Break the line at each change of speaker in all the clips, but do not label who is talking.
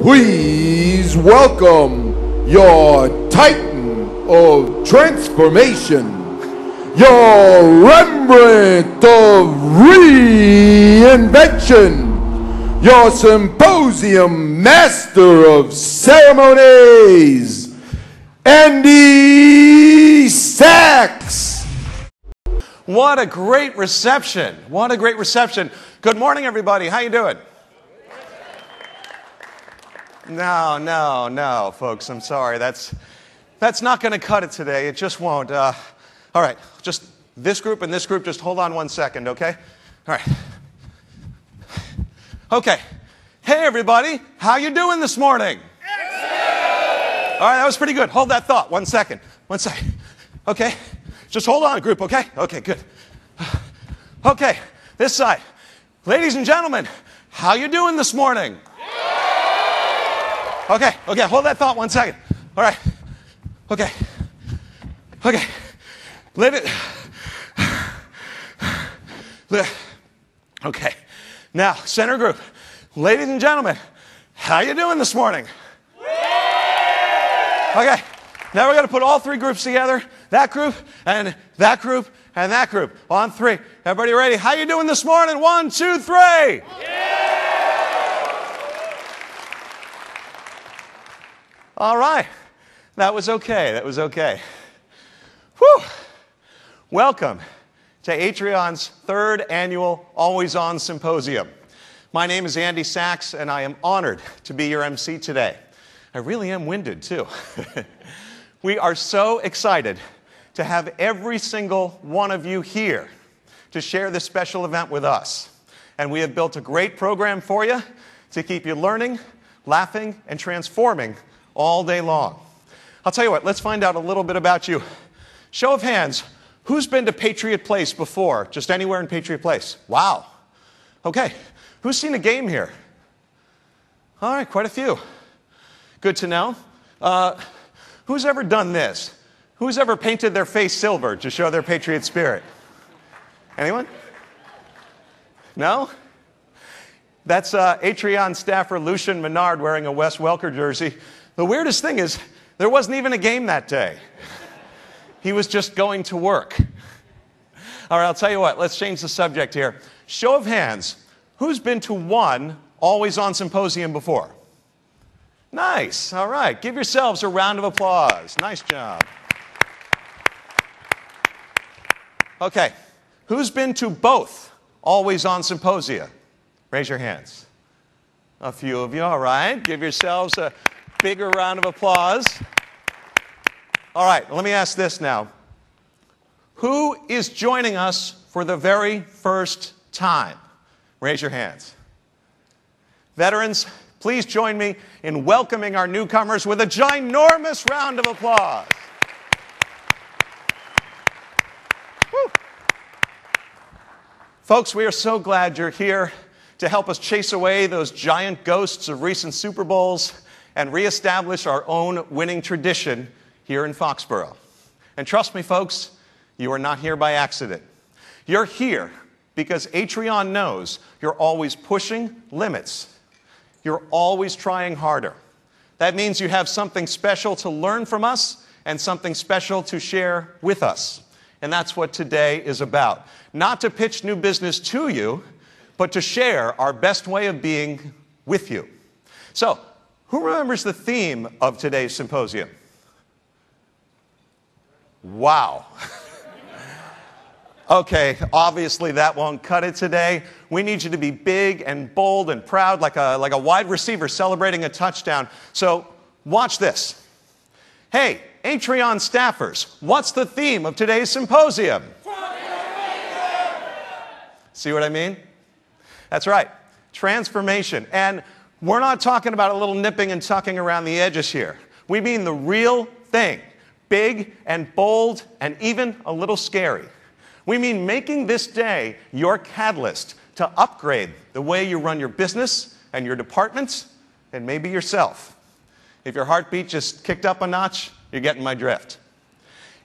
Please welcome your Titan of transformation, your Rembrandt of reinvention, your symposium master of ceremonies, Andy Sachs.
What a great reception. What a great reception. Good morning, everybody. How you doing? No, folks. I'm sorry. That's not going to cut it today. It just won't. All right. Just this group and this group, just hold on 1 second, okay? All right. Okay. Hey, everybody. How you doing this morning? All right, that was pretty good. Hold that thought. 1 second. 1 second. Okay. Just hold on, group, okay? Okay, good. Okay, this side. Ladies and gentlemen, how you doing this morning? Okay, hold that thought 1 second. All right. Okay. Live it. Okay. Now, center group. Ladies and gentlemen, how you doing this morning? Okay. Now we're going to put all three groups together. That group, and that group, and that group. On three. Everybody ready? How you doing this morning? 1, 2, 3. All right. That was okay. That was okay. Whew. Welcome to Atrion's third annual Always On Symposium. My name is Andy Sachs, and I am honored to be your MC today. I really am winded, too. We are so excited to have every single one of you here to share this special event with us. And we have built a great program for you to keep you learning, laughing, and transforming all day long. I'll tell you what, let's find out a little bit about you. Show of hands, who's been to Patriot Place before? Just anywhere in Patriot Place? Wow. Okay, who's seen a game here? All right, quite a few. Good to know. Who's ever done this? Who's ever painted their face silver to show their patriot spirit? Anyone? No? That's Atrion staffer Lucian Menard wearing a Wes Welker jersey. The weirdest thing is, there wasn't even a game that day. He was just going to work. All right, I'll tell you what, let's change the subject here. Show of hands, who's been to one Always On Symposium before? Nice, all right. Give yourselves a round of applause. Nice job. Okay, who's been to both Always On Symposia? Raise your hands. A few of you, all right. Give yourselves a bigger round of applause. All right, let me ask this now. Who is joining us for the very first time? Raise your hands. Veterans, please join me in welcoming our newcomers with a ginormous round of applause. Woo. Folks, we are so glad you're here to help us chase away those giant ghosts of recent Super Bowls and reestablish our own winning tradition here in Foxborough. And trust me, folks, you are not here by accident. You're here because Atrion knows you're always pushing limits. You're always trying harder. That means you have something special to learn from us and something special to share with us. And that's what today is about. Not to pitch new business to you, but to share our best way of being with you. So, who remembers the theme of today's symposium? Wow. Okay, obviously that won't cut it today. We need you to be big and bold and proud like a wide receiver celebrating a touchdown. So watch this. Hey, Atrion staffers, what's the theme of today's symposium? See what I mean? That's right, transformation. And we're not talking about a little nipping and tucking around the edges here. We mean the real thing, big and bold and even a little scary. We mean making this day your catalyst to upgrade the way you run your business and your departments and maybe yourself. If your heartbeat just kicked up a notch, you're getting my drift.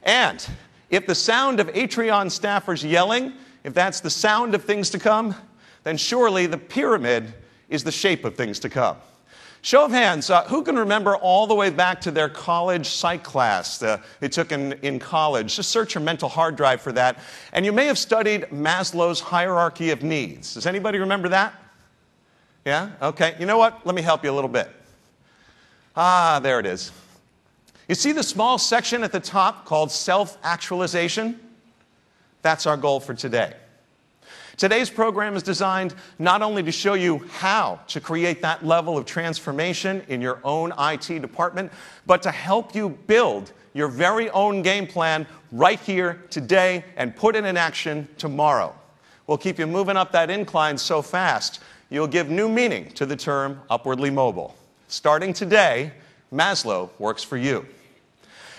And if the sound of Atrion staffers yelling, if that's the sound of things to come, then surely the pyramid is the shape of things to come. Show of hands, who can remember all the way back to their college psych class they took in college? Just search your mental hard drive for that. And you may have studied Maslow's hierarchy of needs. Does anybody remember that? Yeah? Okay. You know what? Let me help you a little bit. There it is. You see the small section at the top called self-actualization? That's our goal for today. Today's program is designed not only to show you how to create that level of transformation in your own IT department, but to help you build your very own game plan right here today and put it in action tomorrow. We'll keep you moving up that incline so fast, you'll give new meaning to the term upwardly mobile. Starting today, Maslow works for you.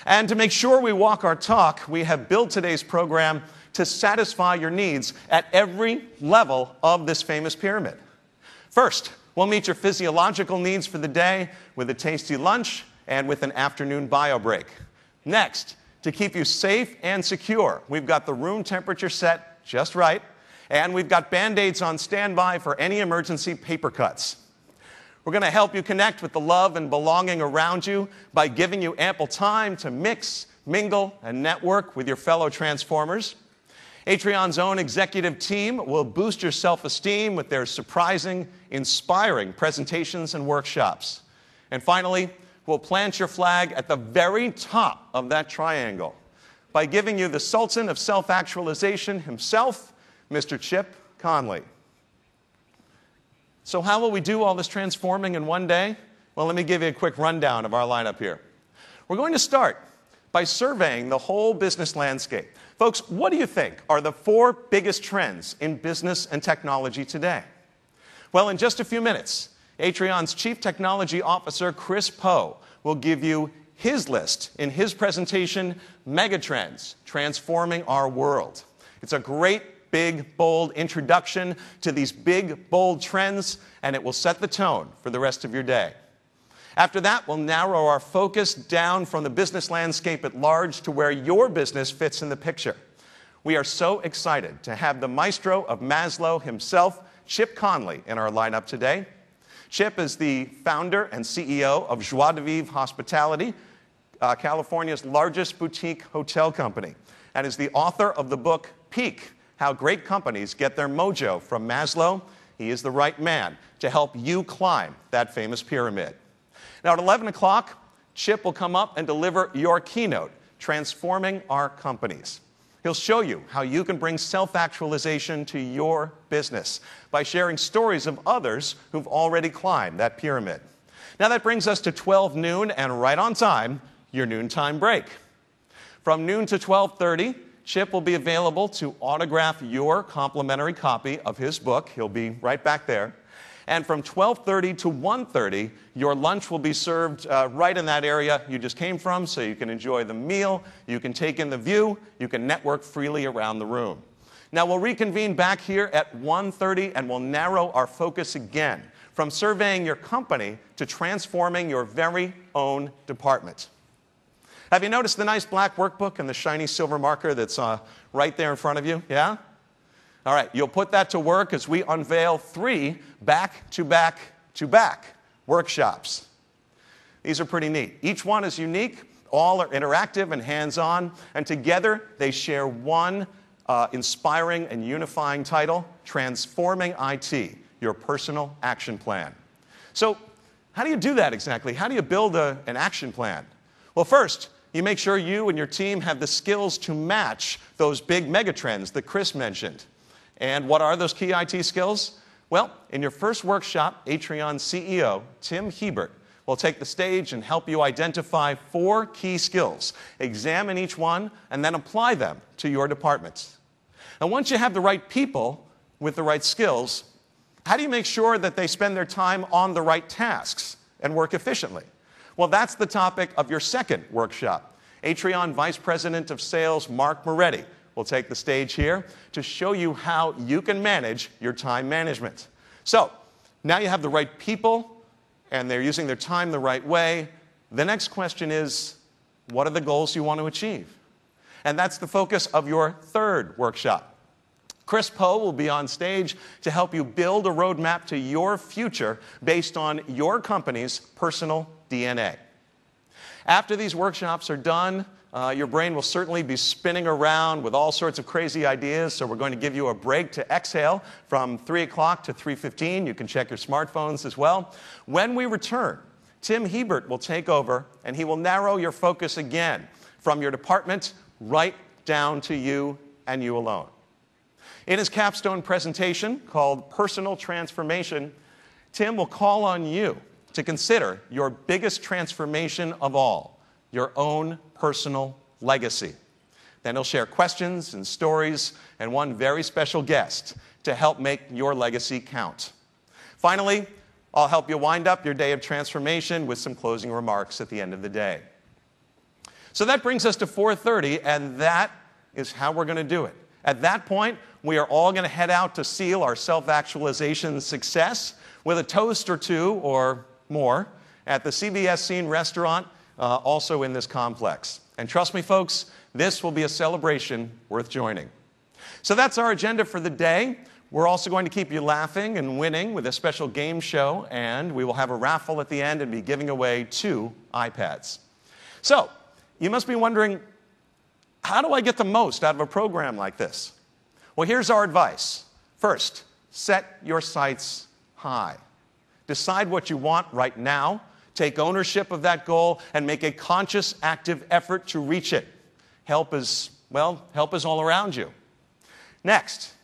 And to make sure we walk our talk, we have built today's program to satisfy your needs at every level of this famous pyramid. First, we'll meet your physiological needs for the day with a tasty lunch and with an afternoon bio break. Next, to keep you safe and secure, we've got the room temperature set just right, and we've got Band-Aids on standby for any emergency paper cuts. We're going to help you connect with the love and belonging around you by giving you ample time to mix, mingle, and network with your fellow Transformers. Atrion's own executive team will boost your self-esteem with their surprising, inspiring presentations and workshops. And finally, we'll plant your flag at the very top of that triangle by giving you the Sultan of Self-Actualization himself, Mr. Chip Conley. So how will we do all this transforming in one day? Well, let me give you a quick rundown of our lineup here. We're going to start by surveying the whole business landscape. Folks, what do you think are the 4 biggest trends in business and technology today? Well, in just a few minutes, Atrion's Chief Technology Officer, Chris Poe, will give you his list in his presentation, Megatrends, Transforming Our World. It's a great, big, bold introduction to these big, bold trends, and it will set the tone for the rest of your day. After that, we'll narrow our focus down from the business landscape at large to where your business fits in the picture. We are so excited to have the maestro of Maslow himself, Chip Conley, in our lineup today. Chip is the founder and CEO of Joie de Vivre Hospitality, California's largest boutique hotel company, and is the author of the book Peak: How Great Companies Get Their Mojo from Maslow. He is the right man to help you climb that famous pyramid. Now, at 11 o'clock, Chip will come up and deliver your keynote, Transforming Our Companies. He'll show you how you can bring self-actualization to your business by sharing stories of others who've already climbed that pyramid. Now, that brings us to 12 noon, and right on time, your noontime break. From noon to 12:30, Chip will be available to autograph your complimentary copy of his book. He'll be right back there. And from 12:30 to 1:30, your lunch will be served right in that area you just came from, so you can enjoy the meal, you can take in the view, you can network freely around the room. Now, we'll reconvene back here at 1:30, and we'll narrow our focus again from surveying your company to transforming your very own department. Have you noticed the nice black workbook and the shiny silver marker that's right there in front of you? Yeah? All right, you'll put that to work as we unveil 3 back-to-back-to-back workshops. These are pretty neat. Each one is unique, all are interactive and hands-on, and together they share one inspiring and unifying title, Transforming IT, Your Personal Action Plan. So how do you do that exactly? How do you build an action plan? Well, first, you make sure you and your team have the skills to match those big megatrends that Chris mentioned. And what are those key IT skills? Well, in your first workshop, Atrion CEO Tim Hebert will take the stage and help you identify 4 key skills. Examine each one and then apply them to your departments. And once you have the right people with the right skills, how do you make sure that they spend their time on the right tasks and work efficiently? Well, that's the topic of your second workshop. Atrion Vice President of Sales Mark Moretti will take the stage here to show you how you can manage your time management. So, now you have the right people, and they're using their time the right way. The next question is, what are the goals you want to achieve? And that's the focus of your third workshop. Chris Poe will be on stage to help you build a roadmap to your future based on your company's personal DNA. After these workshops are done, your brain will certainly be spinning around with all sorts of crazy ideas, so we're going to give you a break to exhale from 3 o'clock to 3:15. You can check your smartphones as well. When we return, Tim Hebert will take over, and he will narrow your focus again from your department right down to you and you alone. In his capstone presentation called Personal Transformation, Tim will call on you to consider your biggest transformation of all, your own personal legacy. Then he'll share questions and stories and one very special guest to help make your legacy count. Finally, I'll help you wind up your day of transformation with some closing remarks at the end of the day. So that brings us to 4:30, and that is how we're going to do it. At that point, we are all going to head out to seal our self-actualization success with a toast or two or more at the CBS Scene restaurant, also in this complex. And trust me, folks, this will be a celebration worth joining. So that's our agenda for the day. We're also going to keep you laughing and winning with a special game show, and we will have a raffle at the end and be giving away 2 iPads. So, you must be wondering, how do I get the most out of a program like this? Well, here's our advice. First, set your sights high. Decide what you want right now, take ownership of that goal, and make a conscious, active effort to reach it. Help is all around you. Next,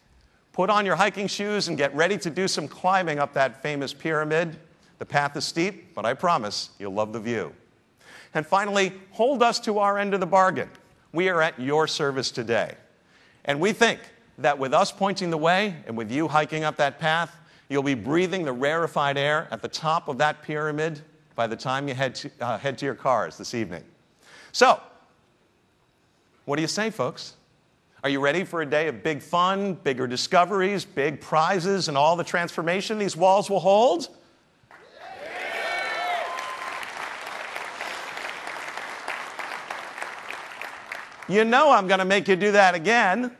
put on your hiking shoes and get ready to do some climbing up that famous pyramid. The path is steep, but I promise you'll love the view. And finally, hold us to our end of the bargain. We are at your service today. And we think that with us pointing the way and with you hiking up that path, you'll be breathing the rarefied air at the top of that pyramid by the time you head to your cars this evening. So, what do you say, folks? Are you ready for a day of big fun, bigger discoveries, big prizes, and all the transformation these walls will hold? You know I'm going to make you do that again.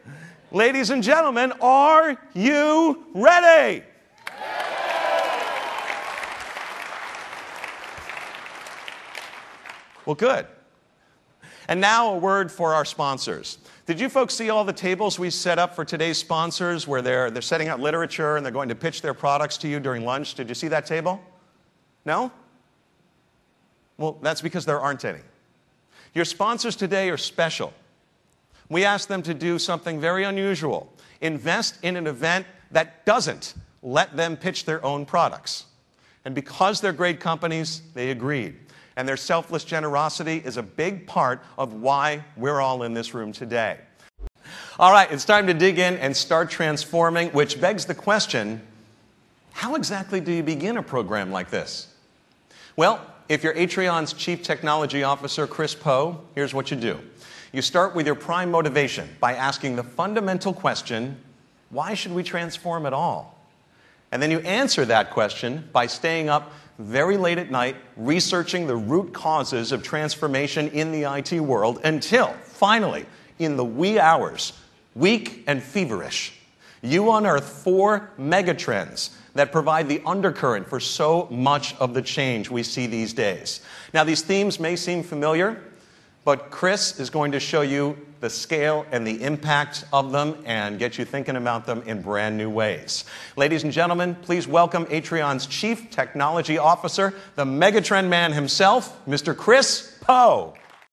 Ladies and gentlemen, are you ready? Well, good. And now a word for our sponsors. Did you folks see all the tables we set up for today's sponsors where they're setting out literature and they're going to pitch their products to you during lunch? Did you see that table? No? Well, that's because there aren't any. Your sponsors today are special. We asked them to do something very unusual. Invest in an event that doesn't let them pitch their own products. And because they're great companies, they agreed. And their selfless generosity is a big part of why we're all in this room today. All right, it's time to dig in and start transforming, which begs the question, how exactly do you begin a program like this? Well, if you're Atrion's Chief Technology Officer, Chris Poe, here's what you do. You start with your prime motivation by asking the fundamental question, why should we transform at all? And then you answer that question by staying up very late at night, researching the root causes of transformation in the IT world until, finally, in the wee hours, weak and feverish, you unearth 4 megatrends that provide the undercurrent for so much of the change we see these days. Now, these themes may seem familiar, but Chris is going to show you the scale and the impact of them and get you thinking about them in brand new ways. Ladies and gentlemen, please welcome Atrion's Chief Technology Officer, the Megatrend man himself, Mr. Chris Poe.